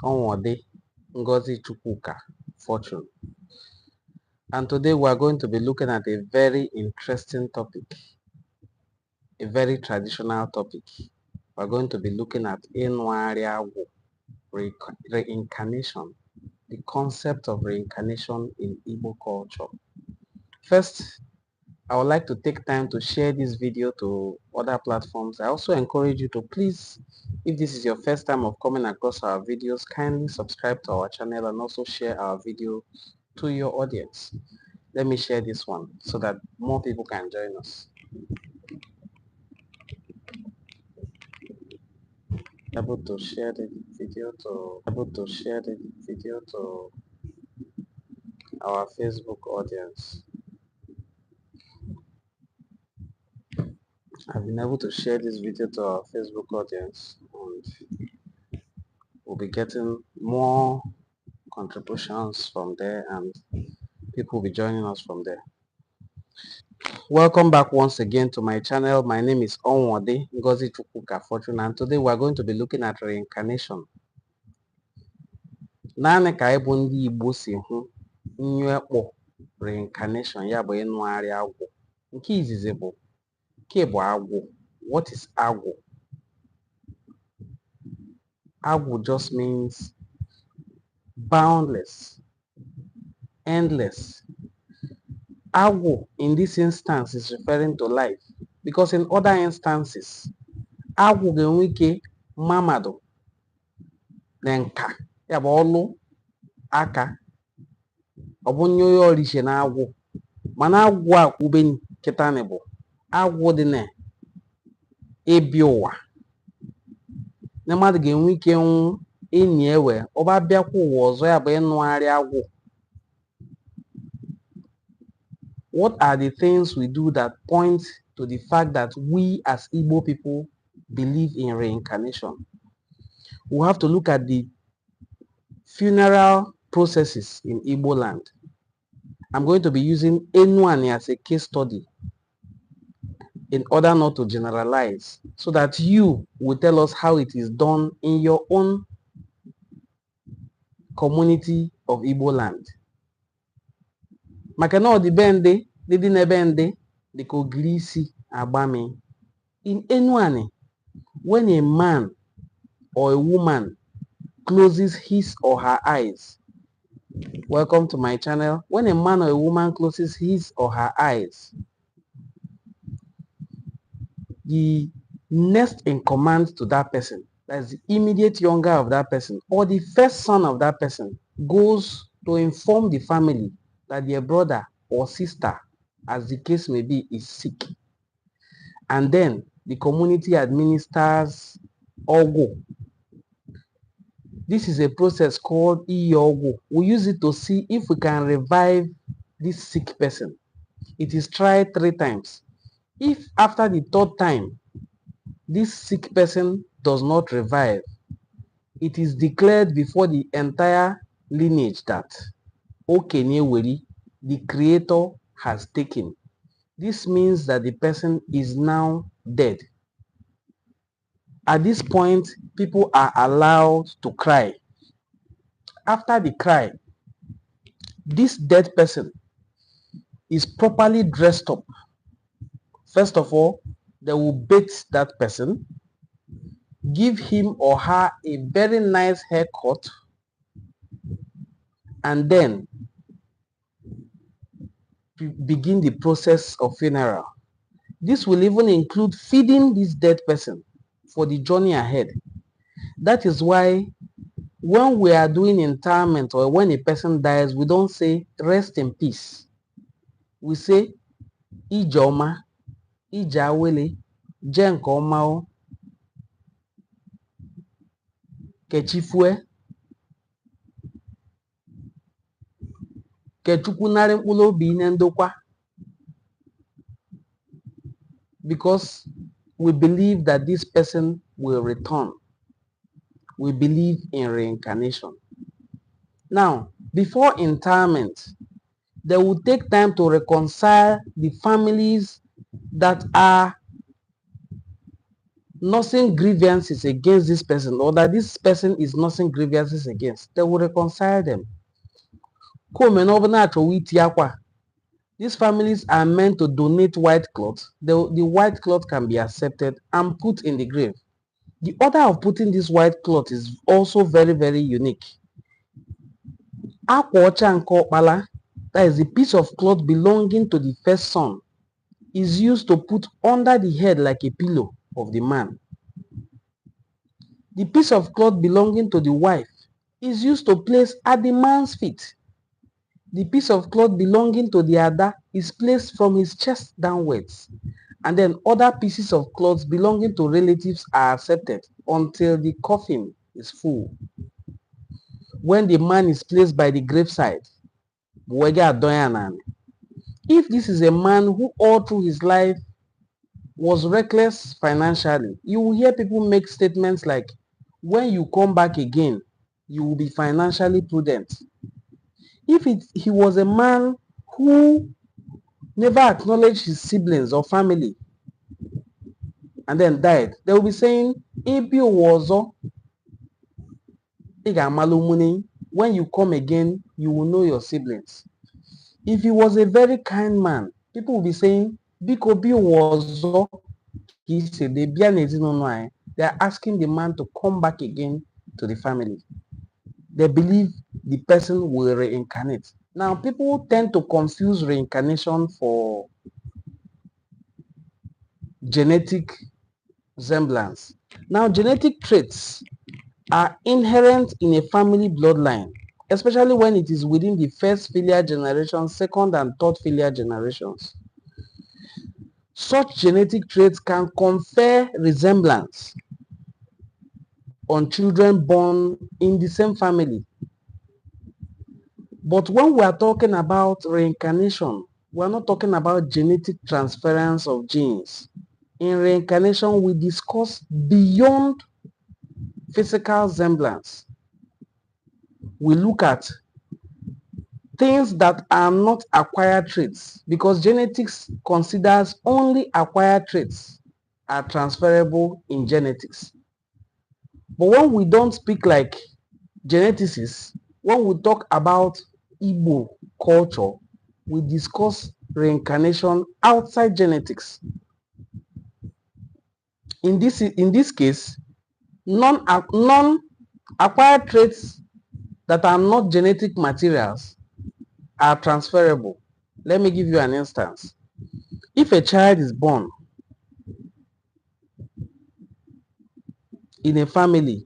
Onwode Ngozi Chukwuka Fortune. And today we are going to be looking at a very interesting topic, a very traditional topic. We are going to be looking at Ịnụali-agwụ, reincarnation, the concept of reincarnation in Igbo culture. First, I would like to take time to share this video to other platforms. I also encourage you to please, if this is your first time of coming across our videos, kindly subscribe to our channel and also share our video to your audience. Let me share this one so that more people can join us. Able to share the video to our Facebook audience. I've been able to share this video to our Facebook audience, and we'll be getting more contributions from there, and people will be joining us from there. Welcome back once again to my channel. My name is Onwode Ngozi Chukwuka Fortune, and today we are going to be looking at reincarnation. Naanị ka anyị bụ ndị Igbo si hụ nnyekpọ reincarnation, ya bụ Ịnụali-agwụ. Nke izizi bụ agwụ. What is agwụ? Agwụ just means boundless, endless. Agwụ in this instance is referring to life, because in other instances, agwụ ga-enwe ike mmadụ na nka, ya bụ ọlụ aka, ọ bụ nye onye ọrishe na agwụ, mana agwụ a kwubeni kịtanị bụ agwụ dị na ebi ụwa, na mmadụ ga-enwe ike nwụ enyi ewe ọba bịakwa ụwa ọzọ, ya bụ Ịnụali-agwụ. What are the things we do that point to the fact that we as Igbo people believe in reincarnation? We have to look at the funeral processes in Igbo land. I'm going to be using Enuani as a case study in order not to generalize, so that you will tell us how it is done in your own community of Igbo land. Maka na ọdịbendị dị n'ebe ndị dịka ogiri isi agbami. In Enuani, when a man or a woman closes his or her eyes, welcome to my channel. When a man or a woman closes his or her eyes, the next in command to that person, that's the immediate younger of that person, or the first son of that person, goes to inform the family that their brother or sister, as the case may be, is sick. And then the community administers Ogo. This is a process called Ogo. We use it to see if we can revive this sick person. It is tried 3 times. If after the 3rd time, this sick person does not revive, it is declared before the entire lineage that Okenye, the creator, has taken. This means that the person is now dead. At this point, people are allowed to cry. After the cry, this dead person is properly dressed up. First of all, they will bathe that person, give him or her a very nice haircut, and then begin the process of funeral. This will even include feeding this dead person for the journey ahead. That is why when we are doing interment, or when a person dies, we don't say rest in peace. We say Ijoma, Ijawele, Jenkomao, Kechifue, Kechukunare Ulo Binendokwa. Because we believe that this person will return. We believe in reincarnation. Now, before interment, they will take time to reconcile the families that are nursing grievances against this person, or that this person is nursing grievances against, they will reconcile them. These families are meant to donate white cloth. The white cloth can be accepted and put in the grave. The order of putting this white cloth is also very, very unique. Akwa ọcha nke ọkpala, that is the piece of cloth belonging to the first son, is used to put under the head like a pillow of the man. The piece of cloth belonging to the wife is used to place at the man's feet. The piece of cloth belonging to the Ada is placed from his chest downwards. And then other pieces of cloth belonging to relatives are accepted until the coffin is full. When the man is placed by the graveside, if this is a man who all through his life was reckless financially, you will hear people make statements like, when you come back again, you will be financially prudent. If he was a man who never acknowledged his siblings or family and then died, they will be saying, when you come again, you will know your siblings. If he was a very kind man, people will be saying, they are asking the man to come back again to the family. They believe the person will reincarnate. Now, people tend to confuse reincarnation for genetic resemblance. Now, genetic traits are inherent in a family bloodline, especially when it is within the first filial generation, second and third filial generations. Such genetic traits can confer resemblance on children born in the same family. But when we are talking about reincarnation, we are not talking about genetic transference of genes. In reincarnation, we discuss beyond physical semblance. We look at things that are not acquired traits, because genetics considers only acquired traits are transferable in genetics. But when we don't speak like geneticists, when we talk about Igbo culture, we discuss reincarnation outside genetics. In this case, non-acquired traits that are not genetic materials are transferable. Let me give you an instance. If a child is born in a family,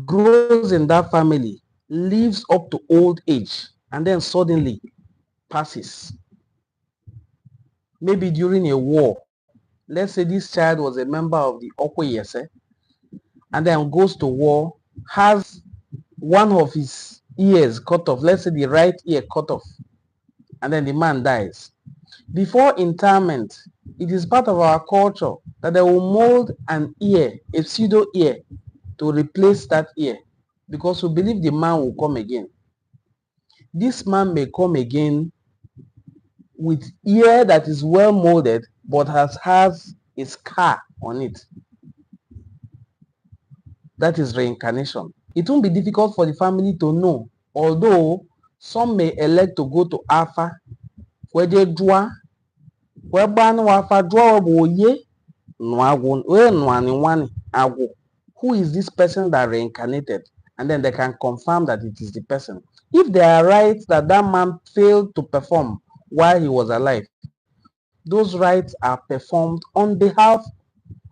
grows in that family, lives up to old age, and then suddenly passes, maybe during a war. Let's say this child was a member of the Okoyese and then goes to war, has one of his ears cut off, let's say the right ear cut off, and then the man dies. Before interment, it is part of our culture that they will mold an ear, a pseudo ear, to replace that ear, because we believe the man will come again. This man may come again with ear that is well molded but has a scar on it. That is reincarnation. It won't be difficult for the family to know, although some may elect to go to Alpha, where they draw, where Alpha draw, who is this person that reincarnated, and then they can confirm that it is the person. If they are right that that man failed to perform while he was alive, those rites are performed on behalf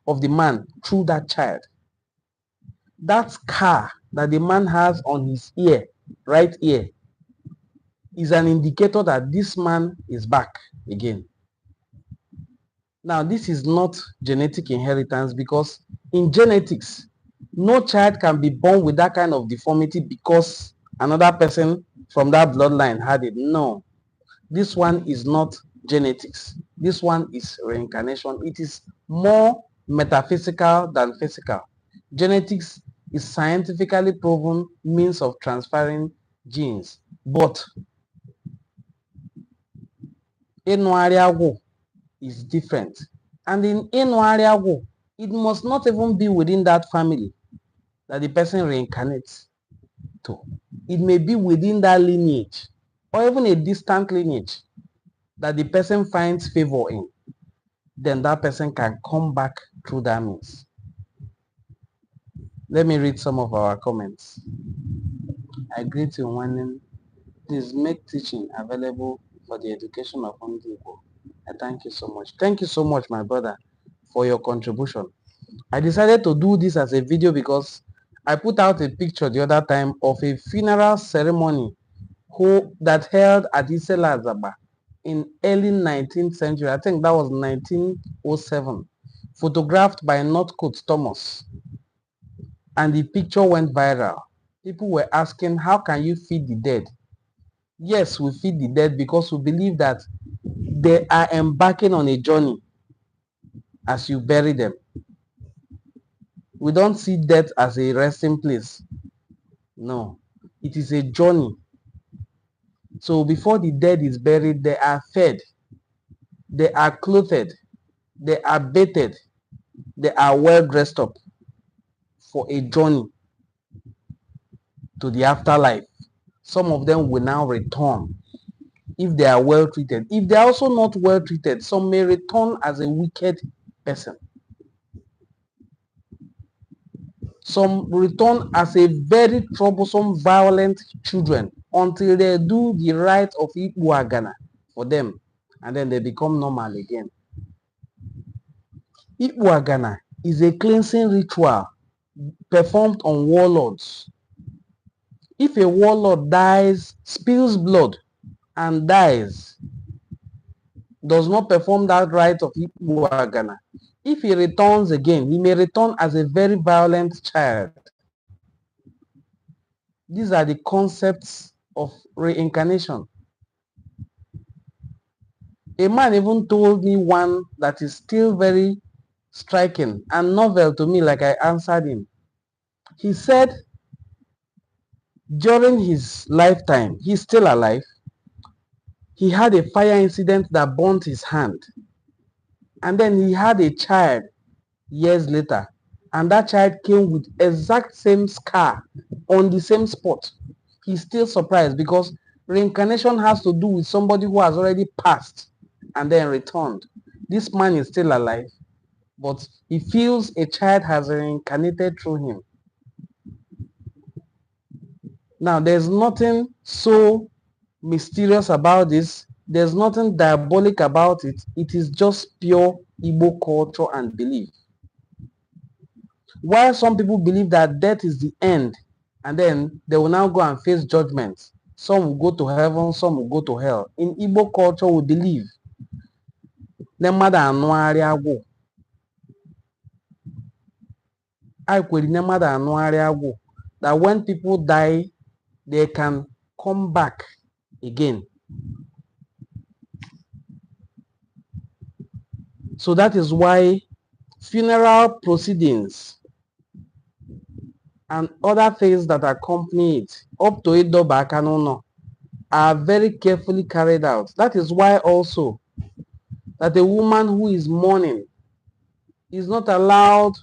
of the man through that child. That scar that the man has on his ear, right ear, is an indicator that this man is back again. Now, this is not genetic inheritance, because in genetics, no child can be born with that kind of deformity because another person from that bloodline had it. No, this one is not genetics. This one is reincarnation. It is more metaphysical than physical. Genetics is scientifically proven means of transferring genes. But Ịnụali-agwụ is different. And in Ịnụali-agwụ, It must not even be within that family that the person reincarnates to. It may be within that lineage or even a distant lineage that the person finds favor in. Then that person can come back through that means. Let me read some of our comments. I greet you, Wanin. Please make teaching available for the education of Ndi Igbo. I thank you so much. Thank you so much, my brother, for your contribution. I decided to do this as a video because I put out a picture the other time of a funeral ceremony that held at Ịnụali-agwụ in early 19th century. I think that was 1907. Photographed by Northcote Thomas. And the picture went viral. People were asking, how can you feed the dead? Yes, we feed the dead because we believe that they are embarking on a journey as you bury them. We don't see death as a resting place. No, it is a journey. So before the dead is buried, they are fed, they are clothed, they are bathed, they are well dressed up for a journey to the afterlife. Some of them will now return if they are well treated. If they are also not well treated, some may return as a wicked person. Some return as a very troublesome, violent children until they do the rite of Ịnụali-agwụ for them, and then they become normal again. Ịnụali-agwụ is a cleansing ritual performed on warlords. If a warlord dies, spills blood, and dies, does not perform that rite of Ịnụali-agwụ, if he returns again, he may return as a very violent child. These are the concepts of reincarnation. A man even told me one that is still very striking and novel to me, like I answered him. He said during his lifetime, he's still alive, he had a fire incident that burnt his hand. And then he had a child years later, and that child came with exact same scar on the same spot. He's still surprised because reincarnation has to do with somebody who has already passed and then returned. This man is still alive, but he feels a child has reincarnated through him. Now, there's nothing so mysterious about this. There's nothing diabolic about it. It is just pure Igbo culture and belief. While some people believe that death is the end, and then they will now go and face judgment. Some will go to heaven, some will go to hell. In Igbo culture, we believe Ịnụali-agwụ. That when people die, they can come back again. So that is why funeral proceedings and other things that accompany it, up to Idoba Kanono, are very carefully carried out. That is why also that a woman who is mourning is not allowed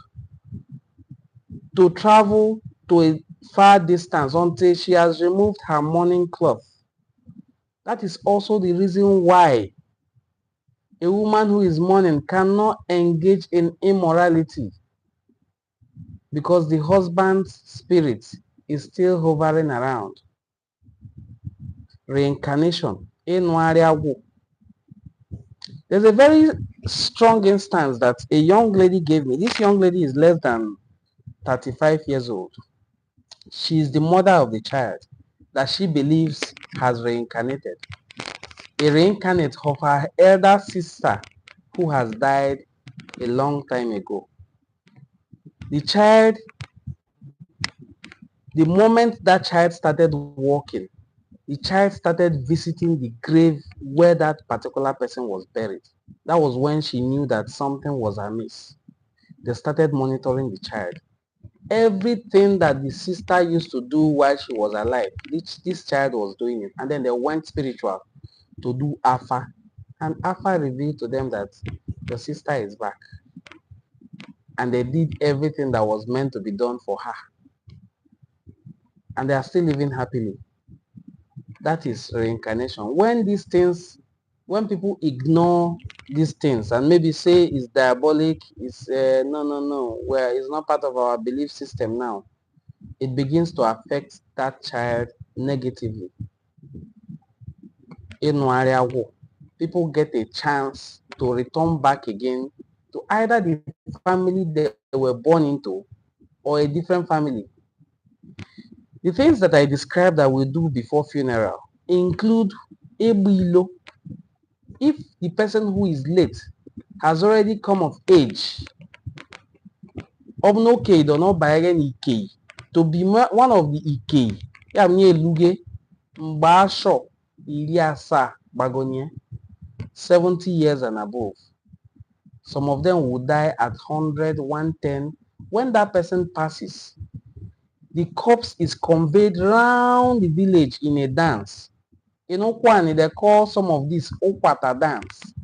to travel to a far distance until she has removed her mourning cloth. That is also the reason why a woman who is mourning cannot engage in immorality, because the husband's spirit is still hovering around. Reincarnation. Ịnụali-agwụ. There's a very strong instance that a young lady gave me. This young lady is less than 35 years old. She is the mother of the child that she believes has reincarnated. A reincarnate of her elder sister who has died a long time ago. The child, the moment that child started walking, the child started visiting the grave where that particular person was buried. That was when she knew that something was amiss. They started monitoring the child. Everything that the sister used to do while she was alive, this child was doing it. And then they went spiritual to do Afa. And Afa revealed to them that your sister is back. and they did everything that was meant to be done for her. And they are still living happily. That is reincarnation. When these things, when people ignore these things and maybe say it's diabolic, it's no, where it's not part of our belief system now, it begins to affect that child negatively. Ịnụali-agwụ, people get a chance to return back again to either the family they were born into or a different family. The things that I described that we do before funeral include Ebuilo. If the person who is late has already come of age, Obnoke or not by Ike, to be one of the Ike, Yamye Mbasho, Iliasa, Bagonye, 70 years and above. Some of them will die at 100, 110. When that person passes, the corpse is conveyed round the village in a dance. In Okwani, they call some of this Okwata dance.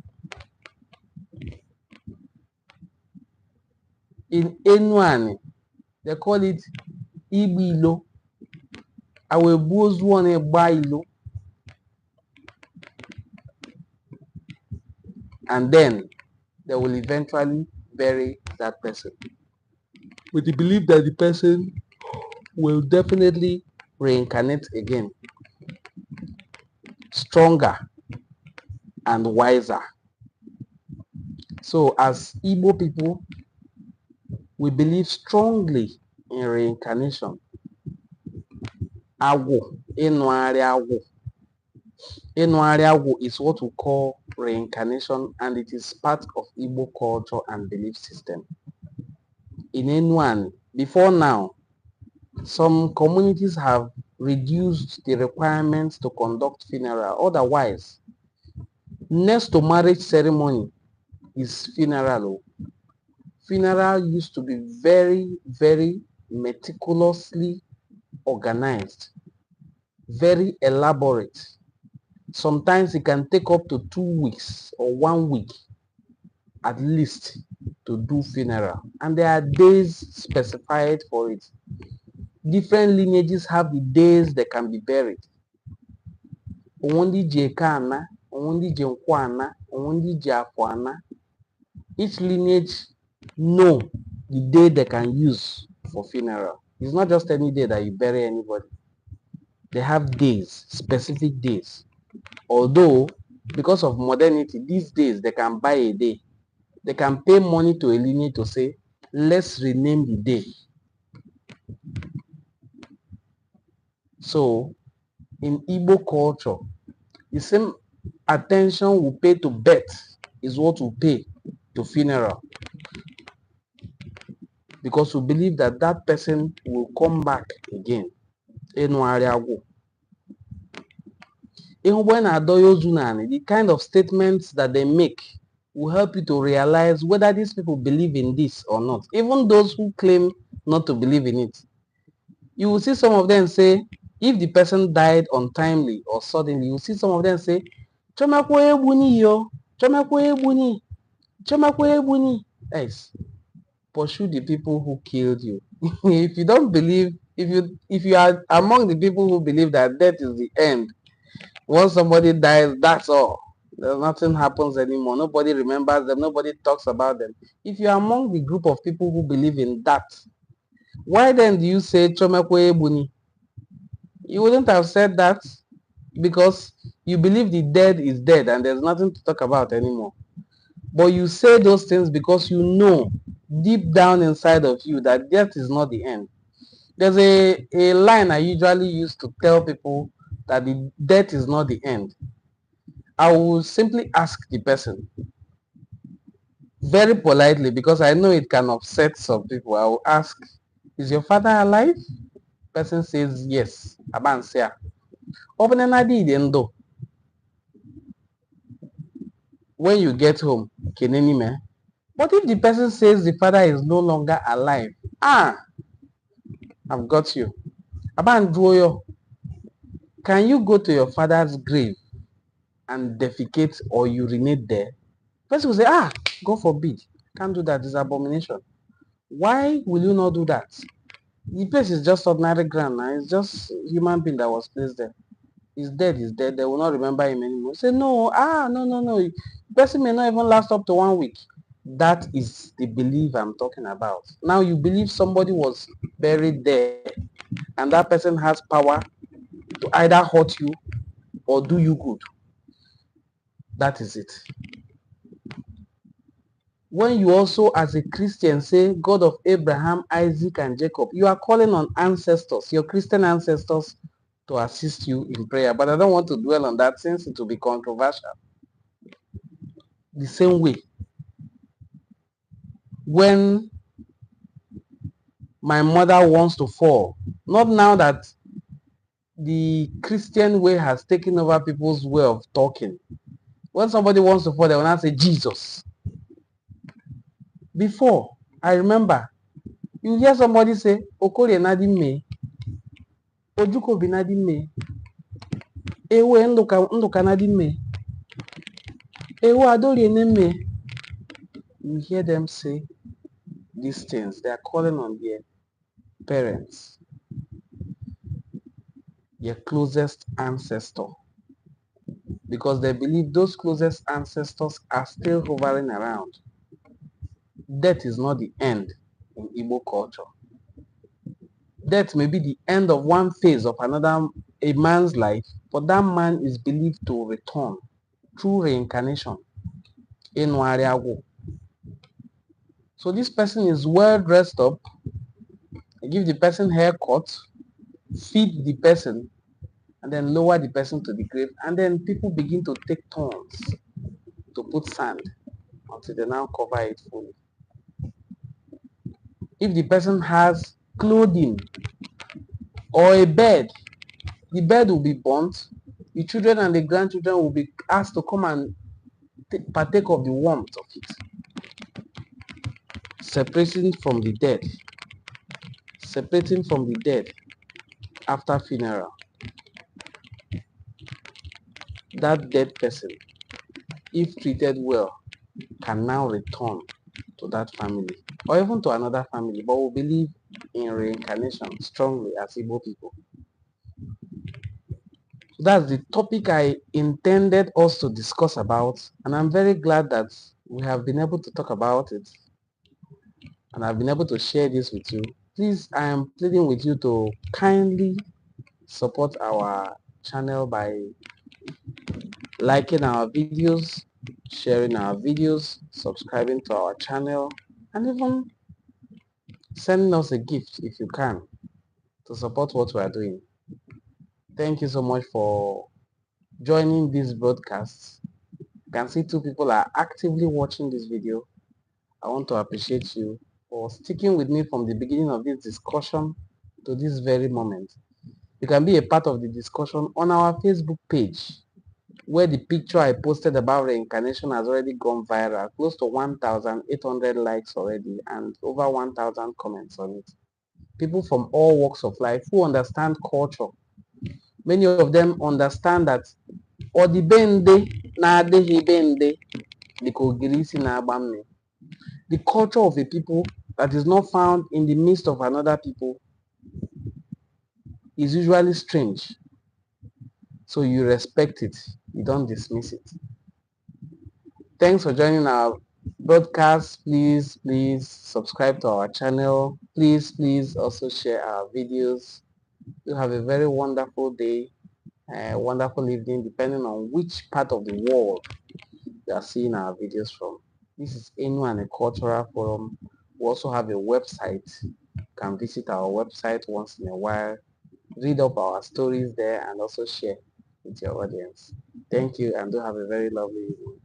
In Enuani, they call it Ibilo. Awebuozuone Bailo. And then they will eventually bury that person, with the belief that the person will definitely reincarnate again, stronger and wiser. So as Igbo people, we believe strongly in reincarnation. Agwụ, Ịnụali-agwụ. Ịnụali-agwụ is what we call reincarnation, and it is part of Igbo culture and belief system. In Enuani, before now, some communities have reduced the requirements to conduct funeral. Otherwise, next to marriage ceremony is funeral. Funeral used to be very, very meticulously organized, very elaborate. Sometimes it can take up to 2 weeks or 1 week at least to do funeral. And there are days specified for it. Different lineages have the days they can be buried. Each lineage know the day they can use for funeral. It's not just any day that you bury anybody. They have days, specific days. Although, because of modernity, these days they can buy a day. They can pay money to a lineage to say, let's rename the day. So, in Igbo culture, the same attention we pay to birth is what we pay to funeral. Because we believe that that person will come back again. Ịnụali-agwụ. The kind of statements that they make will help you to realize whether these people believe in this or not. Even those who claim not to believe in it. You will see some of them say, if the person died untimely or suddenly, you will see some of them say, Chomakwe ebuni yo, Chomakwe ebuni, Chomakwe ebuni. Yes. Pursue the people who killed you. If you don't believe, if you are among the people who believe that death is the end, once somebody dies, that's all. Nothing happens anymore. Nobody remembers them. Nobody talks about them. If you are among the group of people who believe in that, why then do you say Chomekwe Ebuni? You wouldn't have said that because you believe the dead is dead and there's nothing to talk about anymore. But you say those things because you know deep down inside of you that death is not the end. There's a line I usually use to tell people that the death is not the end. I will simply ask the person very politely, because I know it can upset some people. I will ask, is your father alive? Person says yes. Abansia. When you get home, but if the person says the father is no longer alive, I've got you. Abandroyo, can you go to your father's grave and defecate or urinate there? Person will say, God forbid, can't do that, it's abomination. Why will you not do that? The place is just ordinary ground now. It's just human being that was placed there. He's dead, he's dead. They will not remember him anymore. Say, no, no. The person may not even last up to 1 week. That is the belief I'm talking about. Now you believe somebody was buried there and that person has power to either hurt you or do you good. That is it. When you also as a Christian say God of Abraham, Isaac and Jacob, you are calling on ancestors, your Christian ancestors, to assist you in prayer. But I don't want to dwell on that since it will be controversial. The same way, when my mother wants to fall, not now that the Christian way has taken over people's way of talking. When somebody wants to fall, they will not say Jesus. Before, I remember, you hear somebody say, Okorie Nadime, Ojuko Binadime, Ewe Nduka Nadime, Ewe Adori Neme. You hear them say these things. They are calling on their parents, their closest ancestor, because they believe those closest ancestors are still hovering around. Death is not the end in Igbo culture. Death may be the end of one phase of a man's life, but that man is believed to return through reincarnation. Ịnụali-agwụ. So this person is well dressed up, give the person haircut, feed the person, and then lower the person to the grave, and then people begin to take turns to put sand until they now cover it fully. If the person has clothing or a bed, the bed will be burnt. The children and the grandchildren will be asked to come and partake of the warmth of it. Separating from the dead. Separating from the dead after funeral. That dead person, if treated well, can now return to that family or even to another family, but we believe in reincarnation strongly as Igbo people. So that's the topic I intended us to discuss about, and I'm very glad that we have been able to talk about it and I've been able to share this with you. Please, I am pleading with you to kindly support our channel by liking our videos, sharing our videos, subscribing to our channel, and even sending us a gift if you can to support what we are doing. Thank you so much for joining this broadcast. You can see 2 people are actively watching this video. I want to appreciate you for sticking with me from the beginning of this discussion to this very moment. You can be a part of the discussion on our Facebook page, where the picture I posted about reincarnation has already gone viral, close to 1,800 likes already and over 1,000 comments on it. People from all walks of life who understand culture. Many of them understand that ọdịbendị na-adịghị bende dịka ogiri isi na-agba mmiri. The culture of a people that is not found in the midst of another people is usually strange. So you respect it, you don't dismiss it. Thanks for joining our broadcast. Please subscribe to our channel. Please also share our videos. You have a very wonderful day, a wonderful evening, depending on which part of the world you are seeing our videos from. This is Enuani Cultural Forum. We also have a website. You can visit our website once in a while, read up our stories there, and also share with your audience. Thank you, and do have a very lovely evening.